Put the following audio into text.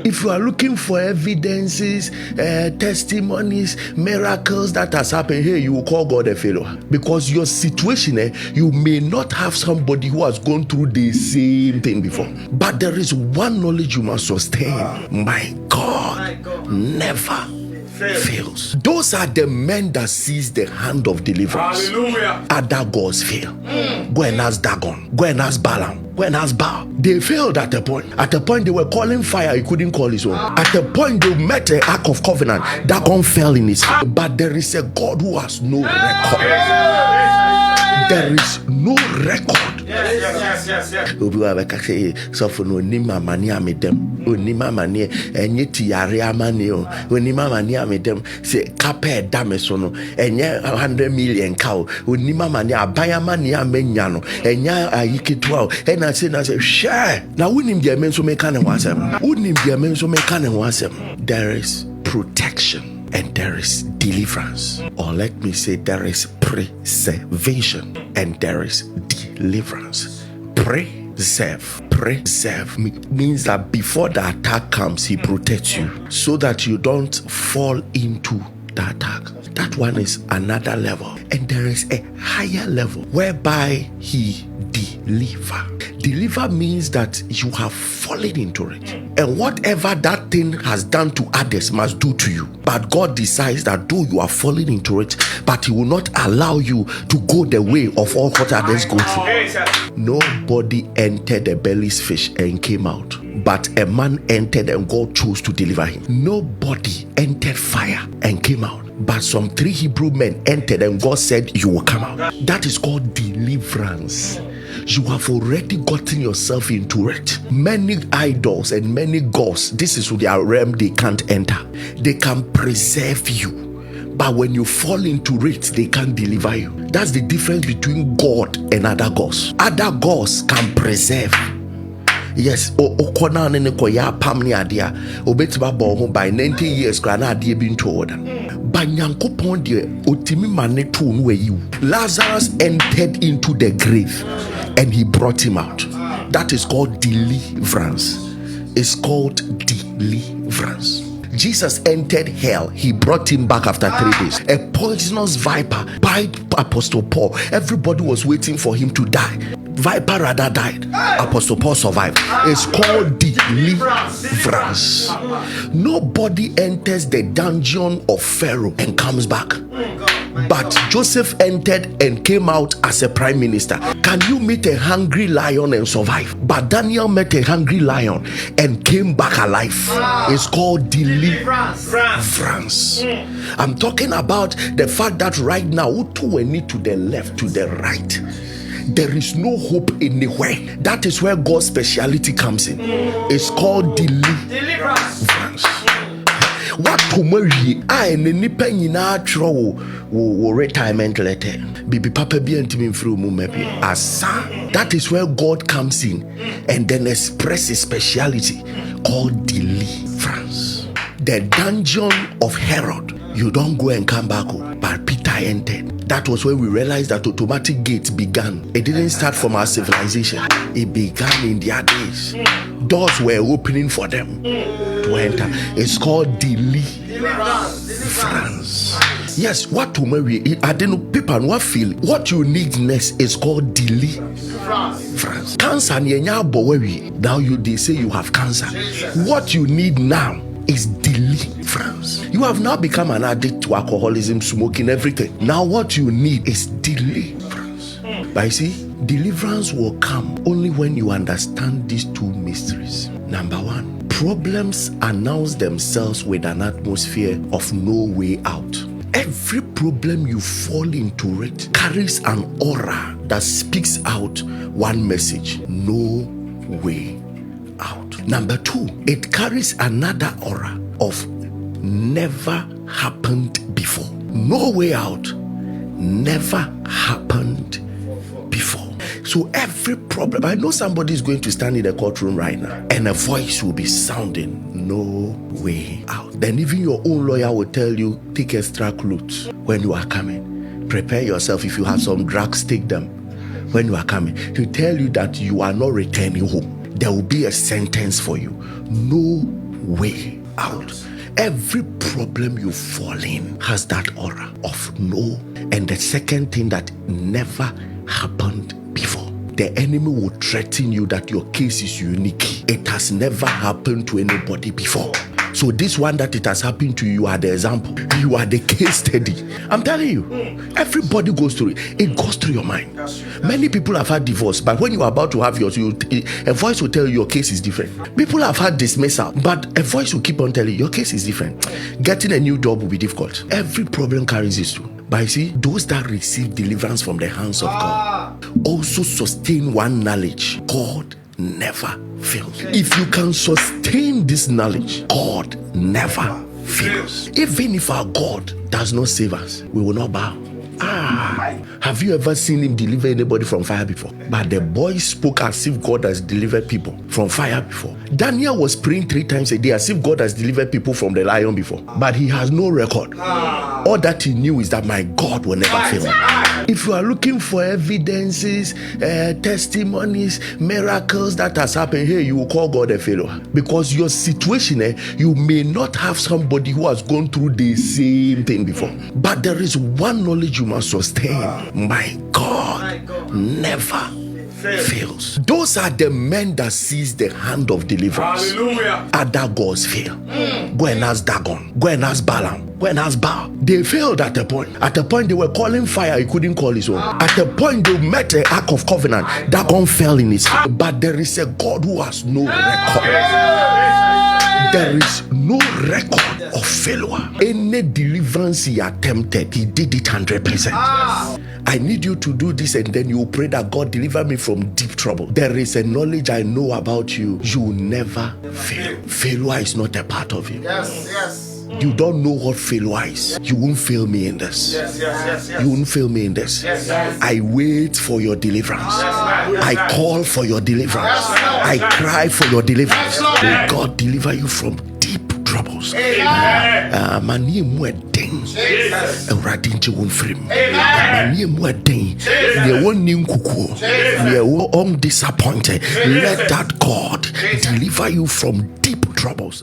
If you are looking for evidences, testimonies, miracles that has happened here, you will call God a failure. Because your situation, you may not have somebody who has gone through the same thing before. But there is one knowledge you must sustain. My God never fails. Those are the men that seize the hand of deliverance. Hallelujah. Other gods fail. Go and ask Dagon. Go and ask Balaam. Go and ask Baal. They failed at a point. At a point they were calling fire, he couldn't call his own. At a point they met an ark of covenant. Dagon fell in his hand. But there is a God who has no record. There is no record. Yes. Obi abeka say sofo no ni mama ni amedem oni mama ni enye tiare amane o oni mama ni amedem say kape dame so no enye 100 million cow oni mama ni abayama ni amenya no enya ayiketu o na say share na wonim dia men so meka ne wasem wonim dia men so meka ne wasem. There is protection and there is deliverance, or let me say there is preservation and there is deliverance. Preserve means that before the attack comes, he protects you so that you don't fall into the attack. That one is another level. And there is a higher level whereby he deliver means that you have fallen into it, and whatever that thing has done to others must do to you. But God decides that though you are falling into it, but he will not allow you to go the way of all what others go through. Nobody entered the belly's fish and came out, but a man entered and God chose to deliver him. Nobody entered fire and came out, but some 3 Hebrew men entered and God said you will come out. That is called deliverance. You have already gotten yourself into it. Many idols and many gods, this is their realm, they can't enter. They can preserve you, but when you fall into it, they can't deliver you. That's the difference between God and other gods. Other gods can preserve. Yes, okona ne ko ya pam ne adia obetiba bo ho by 90 years kra na adia bi nto oda banyankopon de otimi mane to no ayi. Lazarus entered into the grave and he brought him out. That is called deliverance. It's called deliverance. Jesus entered hell. He brought him back after 3 days. A poisonous viper bite Apostle Paul. Everybody was waiting for him to die. Viper rather died. Apostle Paul survived. It's called deliverance. Nobody enters the dungeon of Pharaoh and comes back. But Joseph entered and came out as a prime minister. Can you meet a hungry lion and survive? But Daniel met a hungry lion and came back alive. It's called deliverance. I'm talking about the fact that right now, to the left, to the right, there is no hope anywhere. That is where God's speciality comes in. It's called deliverance. What tomorrow I nipa nyina atro wo retirement letter bibi papa bi antimi mfiri mu mabi asa. That is where God comes in and then expresses speciality called deliverance. The dungeon of Herod, you don't go and come back, but Peter entered. That was when we realized that automatic gates began. It didn't start from our civilization. It began in their days. Doors were opening for them to enter. It's called deliverance. Yes, what to marry? I don't know. People what feel. What you need next is called deliverance. Cancer, now they say you have cancer. What you need now is deliverance. You have now become an addict to alcoholism, smoking, everything. Now what you need is deliverance. But you see, deliverance will come only when you understand these 2 mysteries. Number 1, problems announce themselves with an atmosphere of no way out. Every problem you fall into it carries an aura that speaks out one message: no way out. Number 2, it carries another aura of never happened before. No way out, never happened before. So every problem, I know somebody is going to stand in the courtroom right now and a voice will be sounding, no way out. Then even your own lawyer will tell you, take extra clothes when you are coming. Prepare yourself. If you have some drugs, take them when you are coming. He'll tell you that you are not returning home. There will be a sentence for you. No way out. Every problem you fall in has that aura of no. And the second thing that never happened before. The enemy will threaten you that your case is unique. It has never happened to anybody before. So this one that it has happened to you, you are the example. You are the case study. I'm telling you, everybody goes through it. It goes through your mind. Many people have had divorce, but when you are about to have yours, a voice will tell you your case is different. People have had dismissal, but a voice will keep on telling you your case is different. Getting a new job will be difficult. Every problem carries its too. But you see, those that receive deliverance from the hands of God also sustain one knowledge: God never fails. If you can sustain this knowledge, God never fails. Even if our God does not save us, we will not bow. Have you ever seen him deliver anybody from fire before? But the boy spoke as if God has delivered people from fire before. Daniel was praying 3 times a day as if God has delivered people from the lion before. But he has no record. All that he knew is that my God will never fail. If you are looking for evidences, testimonies, miracles that has happened here, you will call God a failure. Because your situation, you may not have somebody who has gone through the same thing before. But there is one knowledge you must sustain: my God never fails. Those are the men that seize the hand of deliverance. Hallelujah. Other gods fail. Go and ask Dagon. Go and ask Balaam. Go and ask Baal. They failed at a point. At a point they were calling fire, he couldn't call his own. At a point they met the Ark of Covenant. Dagon fell in his hand. But there is a God who has no record. There is no record of failure. Any deliverance he attempted, he did it 100%. I need you to do this, and then you pray that God deliver me from deep trouble. There is a knowledge I know about you. You never fail. Failure is not a part of you. Yes. You don't know what failure is. You won't fail me in this. Yes. You won't fail me in this. Yes. I wait for your deliverance. I call for your deliverance. I cry for your deliverance. May God deliver you from deep troubles. Mani mueding. Eradi nche won frame. Mani mueding. Ye won ninkuku. Ye won disappointed. Let that God deliver you from deep troubles.